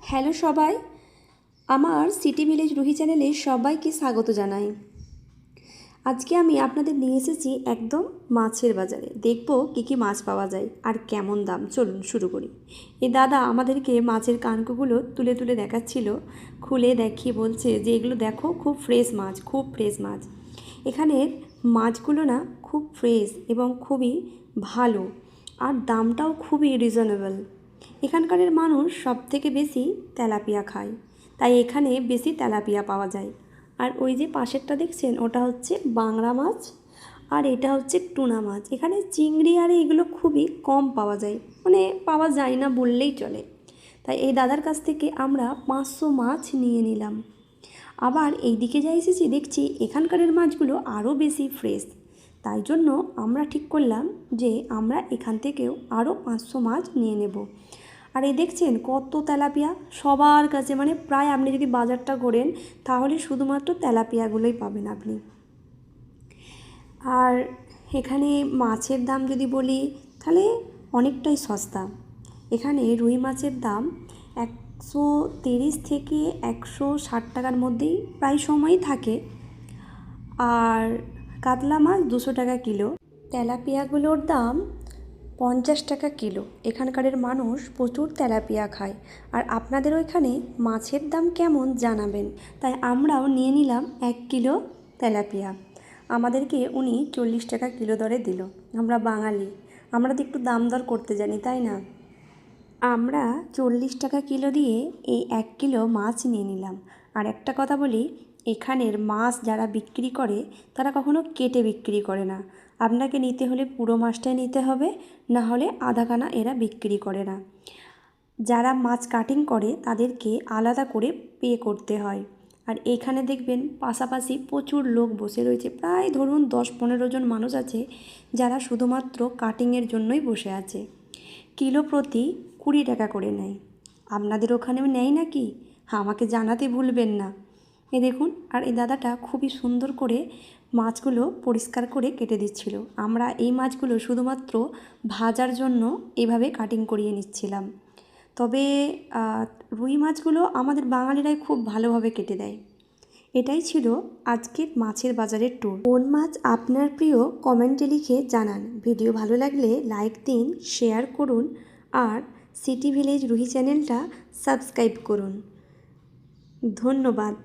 Hello সবাই, আমার city village Ruhi চ্যানেলে সবাইকে স্বাগত জানাই। আজকে আমি আপনাদের নিয়ে এসেছি একদম মাছের বাজারে। দেখব কী কী মাছ পাওয়া যায় আর কেমন দাম। চলুন শুরু করি। এই দাদা আমাদেরকে মাছের কানকোগুলো তুলে তুলে দেখাচ্ছিল, খুলে দেখিয়ে বলছে যে এগুলো দেখো, খুব ফ্রেশ মাছ, খুব ফ্রেশ মাছ। এখানের মাছগুলো না খুব ফ্রেশ এবং খুবই ভালো, আর দামটাও খুবই রিজনেবল। এখানকার মানুষ সবথেকে বেশি তেলাপিয়া খায়, তাই এখানে বেশি তেলাপিয়া পাওয়া যায়। আর ওই যে পাশেরটা দেখছেন, ওটা হচ্ছে বাংলা মাছ, আর এটা হচ্ছে টুনা মাছ। এখানে চিংড়ি আর এগুলো খুবই কম পাওয়া যায়, মানে পাওয়া যায় না বললেই চলে। তাই এই দাদার কাছ থেকে আমরা 500 মাছ নিয়ে নিলাম। আবার এই দিকে যা এসেছি দেখছি এখানকার মাছগুলো আরও বেশি ফ্রেশ, তাই জন্য আমরা ঠিক করলাম যে আমরা এখান থেকেও আরও 500 মাছ নিয়ে নেব। আর এই দেখছেন কত তেলাপিয়া সবার কাছে, মানে প্রায় আপনি যদি বাজারটা ঘোরেন তাহলে শুধুমাত্র তেলাপিয়াগুলোই পাবেন আপনি। আর এখানে মাছের দাম যদি বলি তাহলে অনেকটাই সস্তা। এখানে রুই মাছের দাম 130 থেকে 160 টাকার মধ্যেই প্রায় সময়ই থাকে। আর কাতলা মাছ 200 টাকা কিলো। তেলাপিয়াগুলোর দাম 50 টাকা কিলো। এখানকার মানুষ প্রচুর তেলাপিয়া খায়। আর আপনাদের ওইখানে মাছের দাম কেমন জানাবেন। তাই আমরাও নিয়ে নিলাম 1 কিলো তেলাপিয়া। আমাদেরকে উনি 40 টাকা কিলো দরে দিল। আমরা বাঙালি, আমরা তো একটু দাম দর করতে জানি, তাই না? আমরা 40 টাকা কিলো দিয়ে এই 1 কিলো মাছ নিয়ে নিলাম। আর একটা কথা বলি, এখানের মাছ যারা বিক্রি করে তারা কখনো কেটে বিক্রি করে না। আপনাকে নিতে হলে পুরো মাছটাই নিতে হবে, না হলে আধাখানা এরা বিক্রি করে না। যারা মাছ কাটিং করে তাদেরকে আলাদা করে পে করতে হয়। আর এইখানে দেখবেন পাশাপাশি প্রচুর লোক বসে রয়েছে, প্রায় ধরুন 10-15 জন মানুষ আছে যারা শুধুমাত্র কাটিংয়ের জন্যই বসে আছে। কিলো প্রতি 20 টাকা করে নেয়। আপনাদের ওখানেও নেয় নাকি? আমাকে জানাতে ভুলবেন না। দেখুন, আর এই দাদাটা খুবই সুন্দর করে মাছগুলো পরিষ্কার করে কেটে দিচ্ছিল। আমরা এই মাছগুলো শুধুমাত্র ভাজার জন্য এইভাবে কাটিং করিয়ে নিচ্ছিলাম। তবে রুই মাছগুলো আমাদের বাঙালিরাই খুব ভালোভাবে কেটে দেয়। এটাই ছিল আজকের মাছের বাজারের ট্যুর। কোন মাছ আপনার প্রিয় কমেন্টে লিখে জানান। ভিডিও ভালো লাগলে লাইক দিন, শেয়ার করুন, আর সিটি ভিলেজ রুহি চ্যানেলটা সাবস্ক্রাইব করুন। ধন্যবাদ।